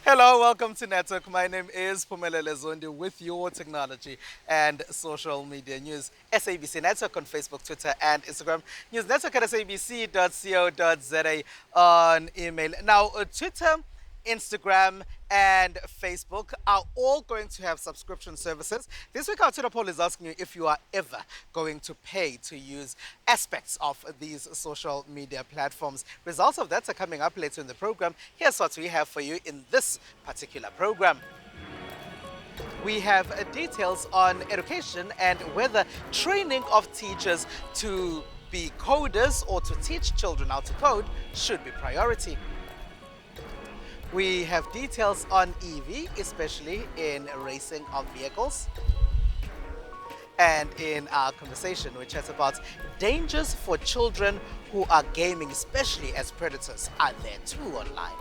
Hello, welcome to Network. My name is Pumelele Zondi with your technology and social media news. SABC Network on Facebook, Twitter, and Instagram. News Network at sabc.co.za on email. Now, Twitter, Instagram, and Facebook are all going to have subscription services. This week, our Twitter poll is asking you if you are ever going to pay to use aspects of these social media platforms. Results of that are coming up later in the program. Here's what we have for you in this particular program. We have details on education and whether training of teachers to be coders or to teach children how to code should be priority. We have details on EV, especially in racing of vehicles. And in our conversation, we chat about dangers for children who are gaming, especially as predators are there too online.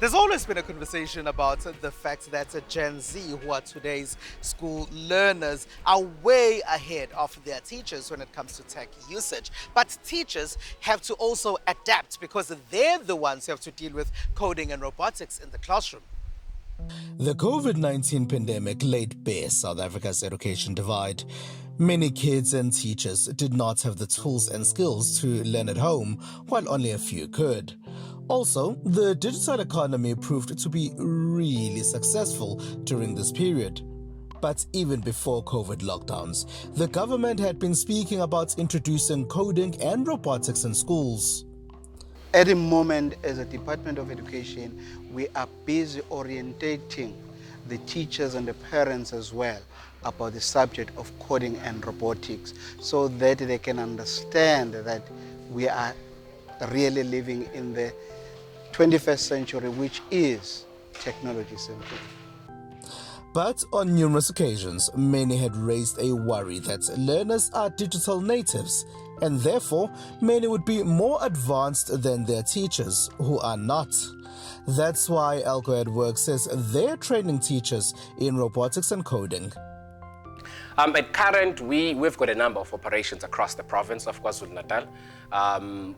There's always been a conversation about the fact that Gen Z, who are today's school learners, are way ahead of their teachers when it comes to tech usage. But teachers have to also adapt because they're the ones who have to deal with coding and robotics in the classroom. The COVID-19 pandemic laid bare South Africa's education divide. Many kids and teachers did not have the tools and skills to learn at home, while only a few could. Also, the digital economy proved to be really successful during this period. But even before COVID lockdowns, the government had been speaking about introducing coding and robotics in schools. At the moment, as a Department of Education, we are busy orientating the teachers and the parents as well about the subject of coding and robotics so that they can understand that we are really living in the 21st century, which is technology centric. But on numerous occasions, many had raised a worry that learners are digital natives, and therefore many would be more advanced than their teachers, who are not. That's why Alco at Work says they're training teachers in robotics and coding. At current, we've got a number of operations across the province of KwaZulu-Natal.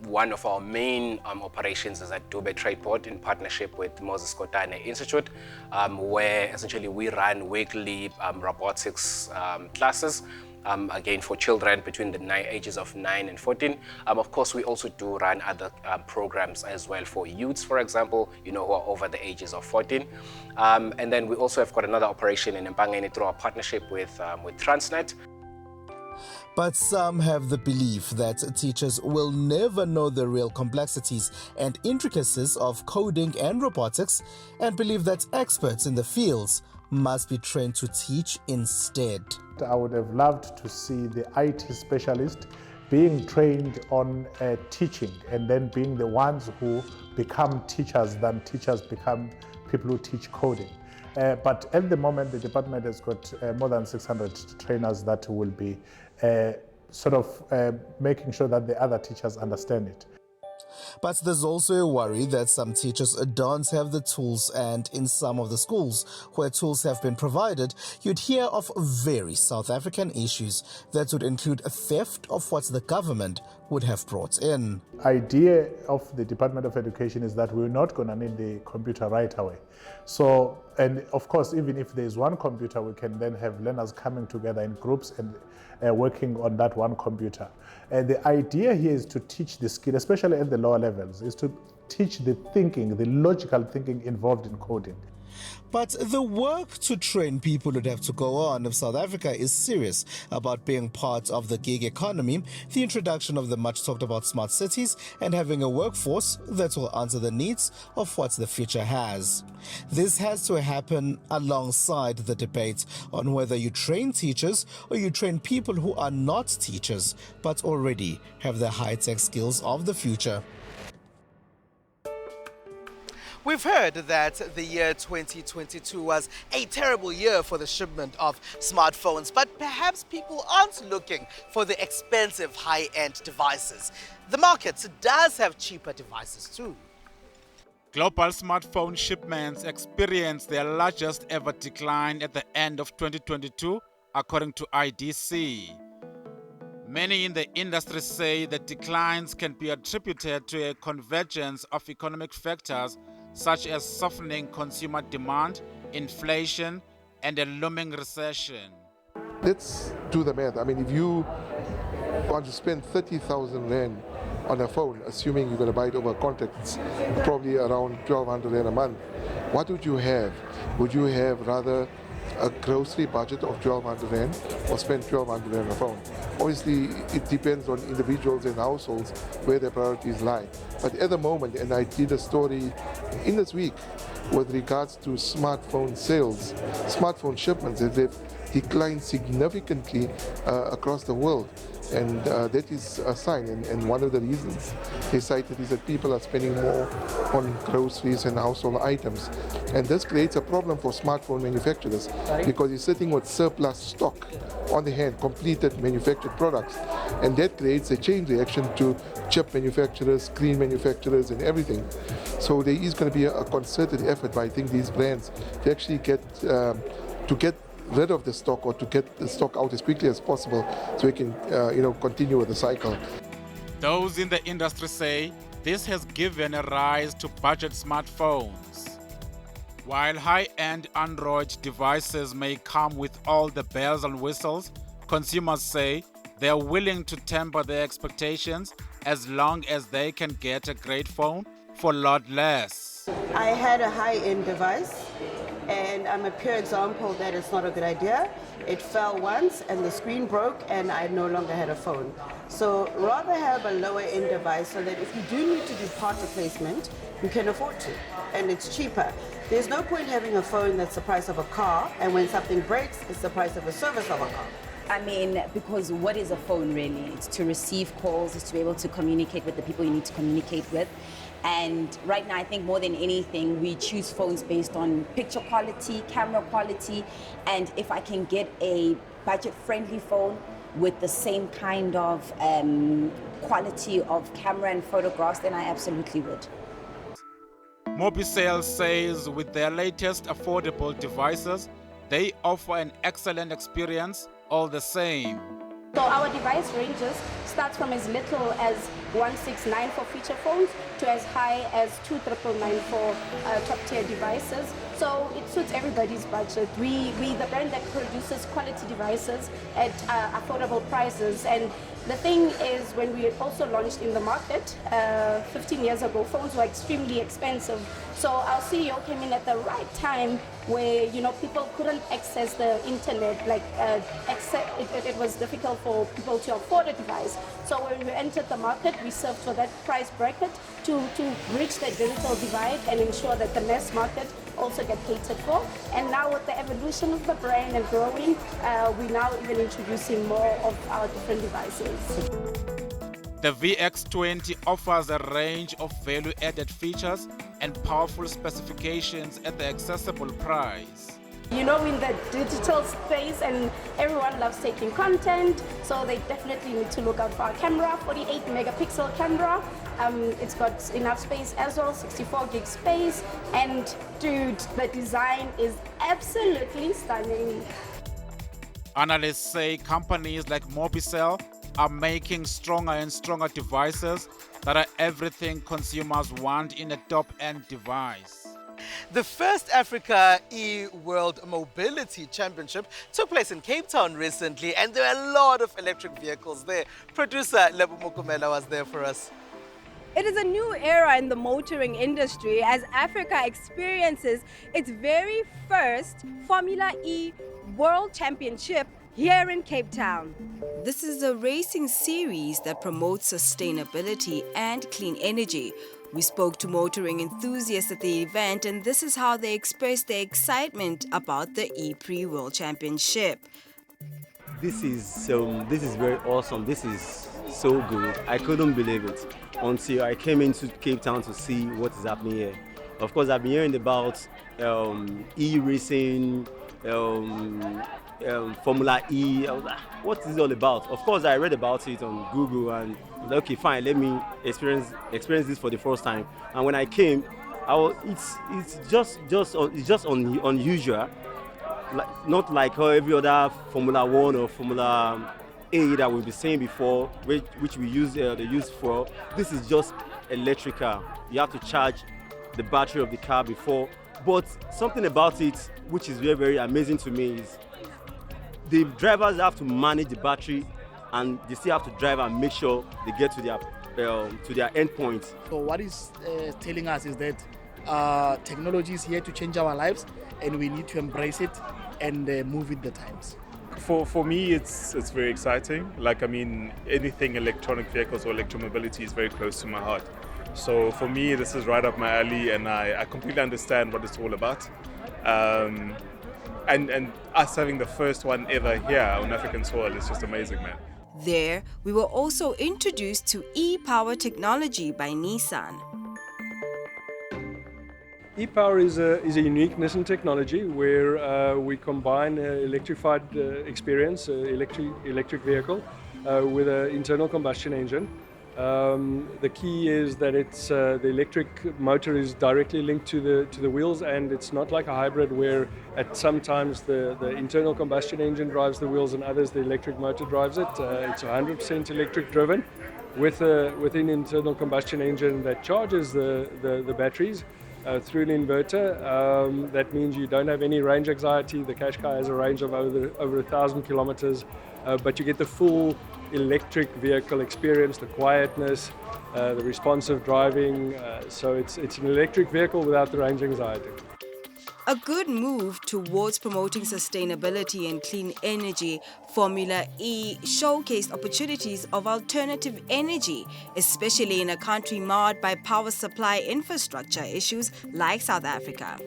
One of our main operations is at Dube Tradeport in partnership with Moses Kotane Institute, where essentially we run weekly robotics classes. Again, for children between the ages of 9 and 14. Of course, we also do run other programs as well for youths, for example, who are over the ages of 14. And then we also have got another operation in Mpangeni through our partnership with Transnet. But some have the belief that teachers will never know the real complexities and intricacies of coding and robotics, and believe that experts in the fields must be trained to teach instead. I would have loved to see the IT specialist being trained on teaching and then being the ones who become teachers, than teachers become people who teach coding. But at the moment, the department has got more than 600 trainers that will be making sure that the other teachers understand it. But there's also a worry that some teachers don't have the tools, and in some of the schools where tools have been provided, you'd hear of very South African issues that would include a theft of what the government would have brought in. Idea of the Department of Education is that we're not going to need the computer right away. So, and of course, even if there's one computer, we can then have learners coming together in groups and working on that one computer. The idea here is to teach the skill, especially at the lower levels, is to teach the thinking, the logical thinking involved in coding. But the work to train people would have to go on if South Africa is serious about being part of the gig economy, the introduction of the much talked about smart cities, and having a workforce that will answer the needs of what the future has. This has to happen alongside the debate on whether you train teachers or you train people who are not teachers but already have the high-tech skills of the future. We've heard that the year 2022 was a terrible year for the shipment of smartphones, but perhaps people aren't looking for the expensive high-end devices. The market does have cheaper devices too. Global smartphone shipments experienced their largest ever decline at the end of 2022, according to IDC. Many in the industry say the declines can be attributed to a convergence of economic factors such as softening consumer demand, inflation, and a looming recession. Let's do the math. I mean, if you want to spend 30,000 Rand on a phone, assuming you're going to buy it over a contract, it's probably around 1,200 Rand a month. What would you have? Would you have rather a grocery budget of 1,200 Rand or spend 1,200 Rand on a phone? Obviously, it depends on individuals and households where their priorities lie. But at the moment, and I did a story in this week with regards to smartphone sales, smartphone shipments, they've declined significantly across the world. And that is a sign, and one of the reasons they cited is that people are spending more on groceries and household items. And this creates a problem for smartphone manufacturers because you're sitting with surplus stock on the hand, completed manufactured products. And that creates a chain reaction to chip manufacturers, screen manufacturers, and everything. So there is going to be a concerted effort by, I think, these brands to actually get rid of the stock or to get the stock out as quickly as possible so we can continue with the cycle. Those in the industry say this has given a rise to budget smartphones. While high-end Android devices may come with all the bells and whistles, consumers say they are willing to temper their expectations as long as they can get a great phone for a lot less. I had a high-end device, and I'm a pure example that it's not a good idea. It fell once and the screen broke and I no longer had a phone. So rather have a lower end device so that if you do need to do part replacement, you can afford to, and it's cheaper. There's no point having a phone that's the price of a car, and when something breaks, it's the price of a service of a car. I mean, because what is a phone really? It's to receive calls, it's to be able to communicate with the people you need to communicate with. And right now, I think more than anything, we choose phones based on picture quality, camera quality, and if I can get a budget-friendly phone with the same kind of quality of camera and photographs, then I absolutely would. Mobicel says with their latest affordable devices, they offer an excellent experience all the same. So our device ranges starts from as little as 169 for feature phones to as high as 2,999 for top-tier devices. So it suits everybody's budget. We the brand that produces quality devices at affordable prices. And the thing is, when we also launched in the market 15 years ago, phones were extremely expensive. So our CEO came in at the right time where people couldn't access the internet, like it was difficult for people to afford a device. So when we entered the market, we served for that price bracket to bridge that digital divide and ensure that the mass market also get catered for. And now with the evolution of the brand and growing, we're now even introducing more of our different devices. The VX20 offers a range of value-added features and powerful specifications at the accessible price. In the digital space, and everyone loves taking content, so they definitely need to look out for our camera, 48 megapixel camera. It's got enough space as well, 64 gig space, and dude, the design is absolutely stunning. Analysts say companies like Mobicel are making stronger and stronger devices that are everything consumers want in a top-end device. The first Africa E-World Mobility Championship took place in Cape Town recently, and there are a lot of electric vehicles there. Producer Lebo Mukumela was there for us. It is a new era in the motoring industry as Africa experiences its very first Formula E World Championship here in Cape Town. This is a racing series that promotes sustainability and clean energy. We spoke to motoring enthusiasts at the event, and this is how they expressed their excitement about the E-Prix World Championship. This is very awesome. This is so good. I couldn't believe it until I came into Cape Town to see what is happening here. Of course, I've been hearing about e-racing, Formula E. I was like, what is it all about? Of course, I read about it on Google and okay, fine, let me experience this for the first time. And when I came, it's just unusual, not like how every other Formula One or Formula A that we've been saying before, which we use they use for. This is just electrical. You have to charge the battery of the car before. But something about it which is very, very amazing to me is the drivers have to manage the battery, and they still have to drive and make sure they get to their end point. So what is telling us is that technology is here to change our lives, and we need to embrace it and move with the times. For me, it's very exciting. Like, I mean, anything electronic vehicles or electromobility is very close to my heart. So for me, this is right up my alley, and I completely understand what it's all about. And us having the first one ever here on African soil is just amazing, man. There, we were also introduced to e-power technology by Nissan. E-power is a unique Nissan technology where we combine electrified experience, electric vehicle, with an internal combustion engine. The key is that it's the electric motor is directly linked to the wheels, and it's not like a hybrid where at sometimes the internal combustion engine drives the wheels and others the electric motor drives it. It's 100% electric driven with an internal combustion engine that charges the batteries through an inverter. That means you don't have any range anxiety. The Qashqai has a range of over 1,000 kilometers, but you get the full electric vehicle experience, the quietness, the responsive driving. So it's an electric vehicle without the range anxiety. A good move towards promoting sustainability and clean energy, Formula E showcased opportunities of alternative energy, especially in a country marred by power supply infrastructure issues like South Africa.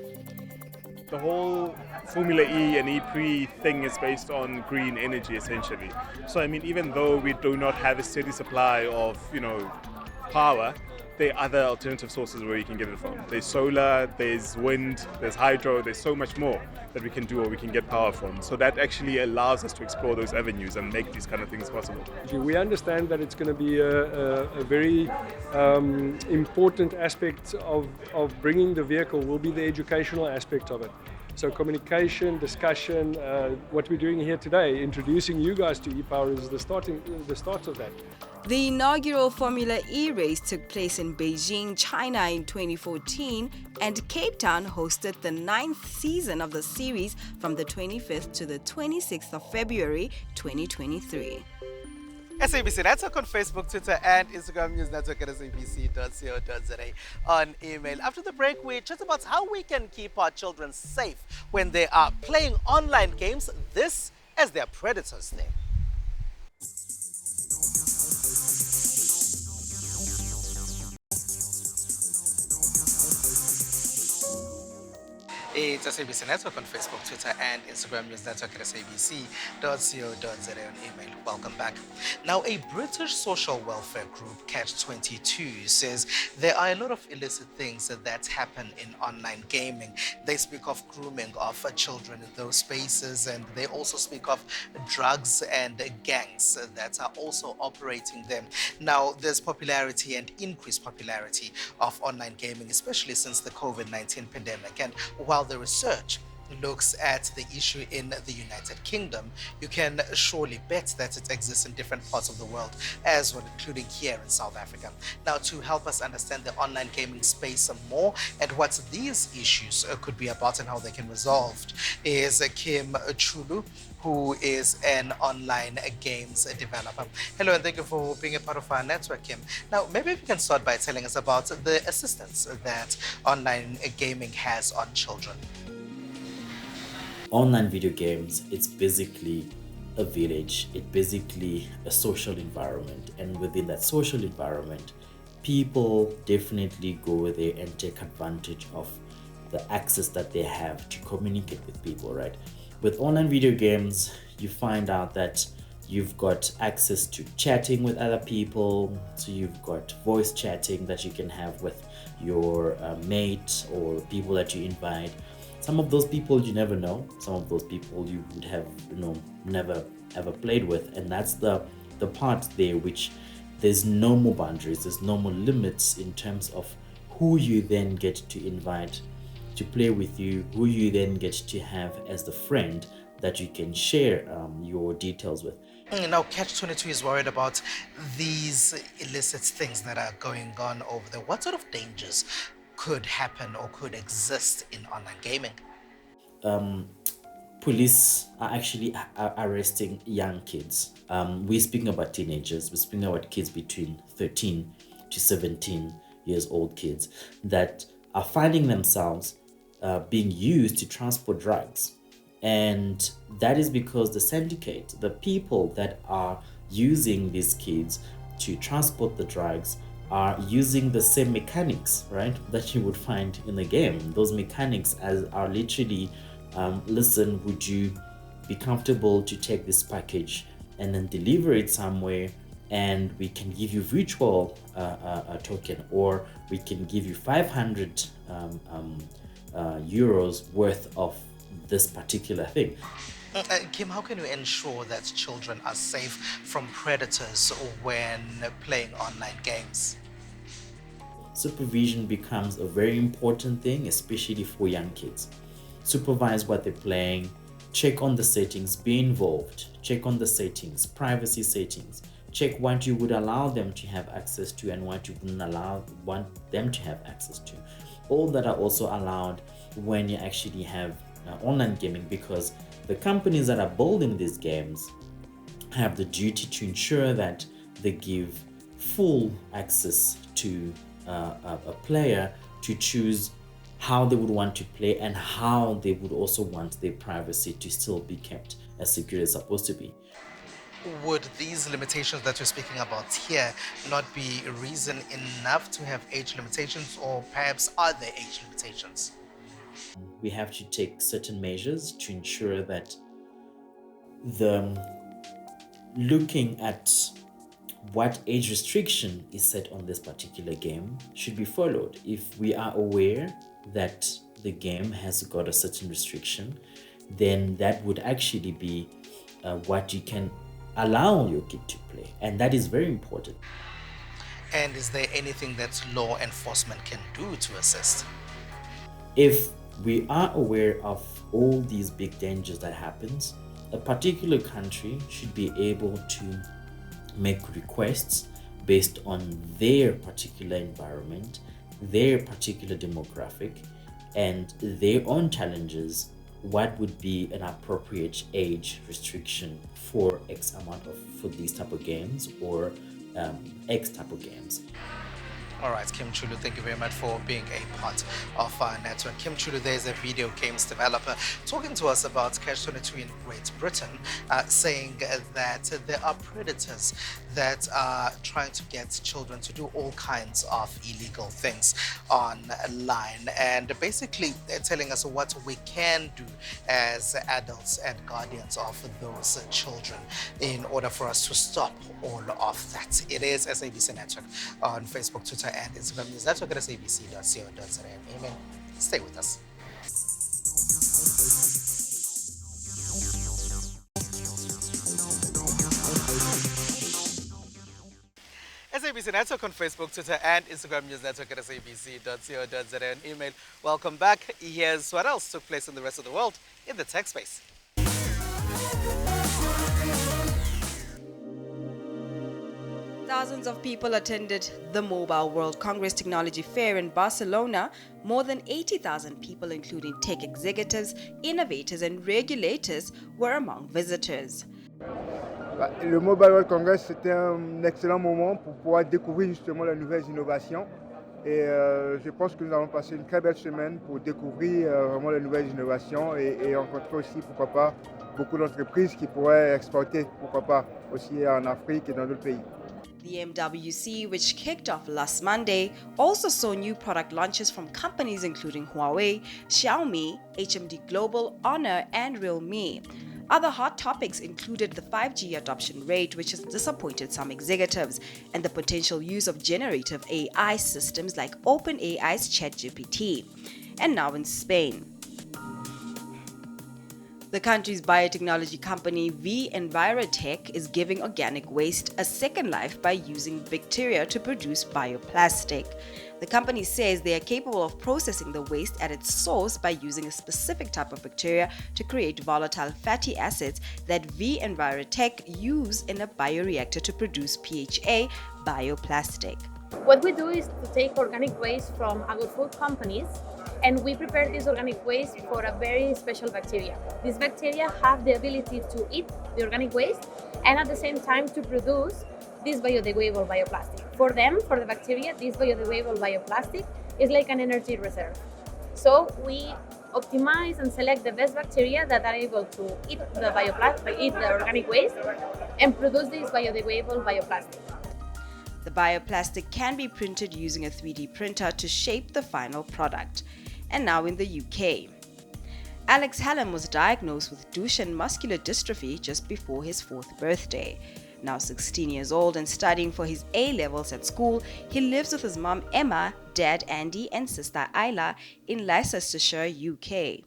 The whole Formula E and E-Prix thing is based on green energy, essentially. So, I mean, even though we do not have a steady supply of, power, there are other alternative sources where you can get it from. There's solar, there's wind, there's hydro, there's so much more that we can do or we can get power from. So that actually allows us to explore those avenues and make these kind of things possible. We understand that it's going to be a very important aspect of bringing the vehicle will be the educational aspect of it. So communication, discussion, what we're doing here today, introducing you guys to e-power is the start of that. The inaugural Formula E race took place in Beijing, China in 2014, and Cape Town hosted the 9th season of the series from the 25th to the 26th of February 2023. SABC Network on Facebook, Twitter, and Instagram. News Network at sabc.co.za on email. After the break, we chat about how we can keep our children safe when they are playing online games. This as their predators think. It's SABC Network on Facebook, Twitter, and Instagram. News Network at sabc.co.za on email. Welcome back. Now, a British social welfare group, Catch-22, says there are a lot of illicit things that happen in online gaming. They speak of grooming of children in those spaces, and they also speak of drugs and gangs that are also operating them. Now, there's popularity and increased popularity of online gaming, especially since the COVID-19 pandemic. And while the research looks at the issue in the United Kingdom, you can surely bet that it exists in different parts of the world as well, including here in South Africa. Now, to help us understand the online gaming space some more and what these issues could be about and how they can be resolved is Kim Chulu, who is an online games developer. Hello, and thank you for being a part of our network, Kim. Now, maybe you can start by telling us about the assistance that online gaming has on children. Online video games, it's basically a village. It's basically a social environment. And within that social environment, people definitely go there and take advantage of the access that they have to communicate with people, right? With online video games, you find out that you've got access to chatting with other people. So you've got voice chatting that you can have with your mate or people that you invite. Some of those people you never know. Some of those people you would have, never ever played with. And that's the part there which there's no more boundaries. There's no more limits in terms of who you then get to invite to play with you, who you then get to have as the friend that you can share your details with. Now, Catch-22 is worried about these illicit things that are going on over there. What sort of dangers could happen or could exist in online gaming? Police are actually arresting young kids. We're speaking about teenagers. We're speaking about kids between 13 to 17 years old kids that are finding themselves being used to transport drugs. And that is because the syndicate, the people that are using these kids to transport the drugs, are using the same mechanics, right, that you would find in the game. Those mechanics are literally, listen, would you be comfortable to take this package and then deliver it somewhere, and we can give you virtual token, or we can give you 500 euros worth of this particular thing. Kim, how can you ensure that children are safe from predators when playing online games? Supervision becomes a very important thing, especially for young kids. Supervise what they're playing, check on the settings, be involved, check on the settings, privacy settings, check what you would allow them to have access to and what you wouldn't want them to have access to. All that are also allowed when you actually have online gaming, because the companies that are building these games have the duty to ensure that they give full access to a player to choose how they would want to play and how they would also want their privacy to still be kept as secure as supposed to be. Would these limitations that you're speaking about here not be reason enough to have age limitations, or perhaps are there age limitations? We have to take certain measures to ensure that looking at what age restriction is set on this particular game should be followed. If we are aware that the game has got a certain restriction, then that would actually be what you can allow your kid to play, and that is very important. And is there anything that law enforcement can do to assist? If we are aware of all these big dangers that happens, a particular country should be able to make requests based on their particular environment, their particular demographic, and their own challenges. What would be an appropriate age restriction for X amount for these type of games, or X type of games? All right, Kim Chulu, thank you very much for being a part of our network. Kim Chulu, there's a video games developer talking to us about Catch-22 in Great Britain, saying that there are predators that are trying to get children to do all kinds of illegal things online, and basically they're telling us what we can do as adults and guardians of those children in order for us to stop all of that. It is SABC Network on Facebook, Twitter, and Instagram. News Network at sabc.co.za. Amen. Stay with us. SABC Network on Facebook, Twitter, and Instagram. News Network at sabc.co.za, and email. Welcome back. Here's what else took place in the rest of the world in the tech space. Thousands of people attended the Mobile World Congress Technology Fair in Barcelona. More than 80,000 people, including tech executives, innovators, and regulators, were among visitors. Le Mobile World Congress, c'était un excellent moment pour pouvoir découvrir justement les nouvelles innovations. Et je pense que nous allons passer une très belle semaine pour découvrir vraiment les nouvelles innovations et rencontrer aussi, pourquoi pas, beaucoup d'entreprises qui pourraient exporter, pourquoi pas, aussi en Afrique et dans d'autres pays. The MWC, which kicked off last Monday, also saw new product launches from companies including Huawei, Xiaomi, HMD Global, Honor, and Realme. Other hot topics included the 5G adoption rate, which has disappointed some executives, and the potential use of generative AI systems like OpenAI's ChatGPT. And now in Spain. The country's biotechnology company V Envirotech is giving organic waste a second life by using bacteria to produce bioplastic. The company says they are capable of processing the waste at its source by using a specific type of bacteria to create volatile fatty acids that V Envirotech use in a bioreactor to produce PHA bioplastic. What we do is to take organic waste from agri-food companies, and we prepare this organic waste for a very special bacteria. These bacteria have the ability to eat the organic waste and at the same time to produce this biodegradable bioplastic. For them, for the bacteria, this biodegradable bioplastic is like an energy reserve. So we optimize and select the best bacteria that are able to eat the organic waste and produce this biodegradable bioplastic. The bioplastic can be printed using a 3D printer to shape the final product. And now in the UK. Alex Hallam was diagnosed with Duchenne muscular dystrophy just before his 4th birthday. Now 16 years old and studying for his A-levels at school, he lives with his mom Emma, dad Andy and sister Isla in Leicestershire, UK.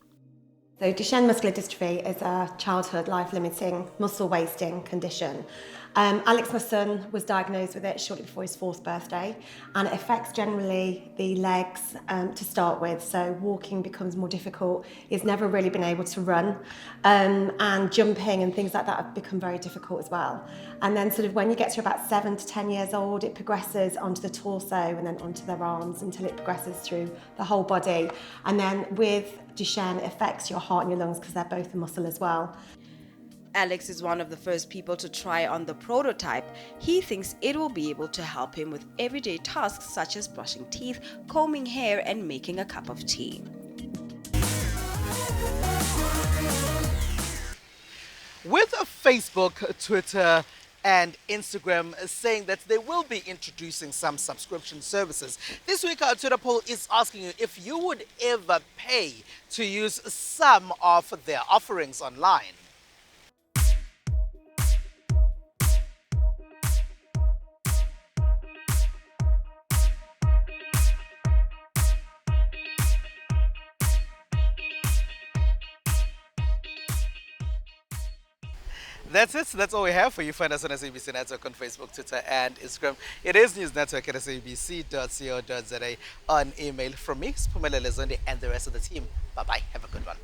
So Duchenne muscular dystrophy is a childhood life-limiting muscle wasting condition. Alex, my son, was diagnosed with it shortly before his 4th birthday, and it affects generally the legs to start with, so walking becomes more difficult. He's never really been able to run, and jumping and things like that have become very difficult as well. And then sort of when you get to about 7 to 10 years old, it progresses onto the torso and then onto their arms until it progresses through the whole body. And then with Duchenne, it affects your heart and your lungs because they're both a muscle as well. Alex is one of the first people to try on the prototype. He thinks it will be able to help him with everyday tasks such as brushing teeth, combing hair, and making a cup of tea. With Facebook, Twitter, and Instagram saying that they will be introducing some subscription services, this week our Twitter poll is asking you if you would ever pay to use some of their offerings online. That's it. That's all we have for you. Find us on SABC Network on Facebook, Twitter, and Instagram. It is News Network at sabc.co.za on email. From me, Spumele Lezondi, and the rest of the team. Bye-bye. Have a good one.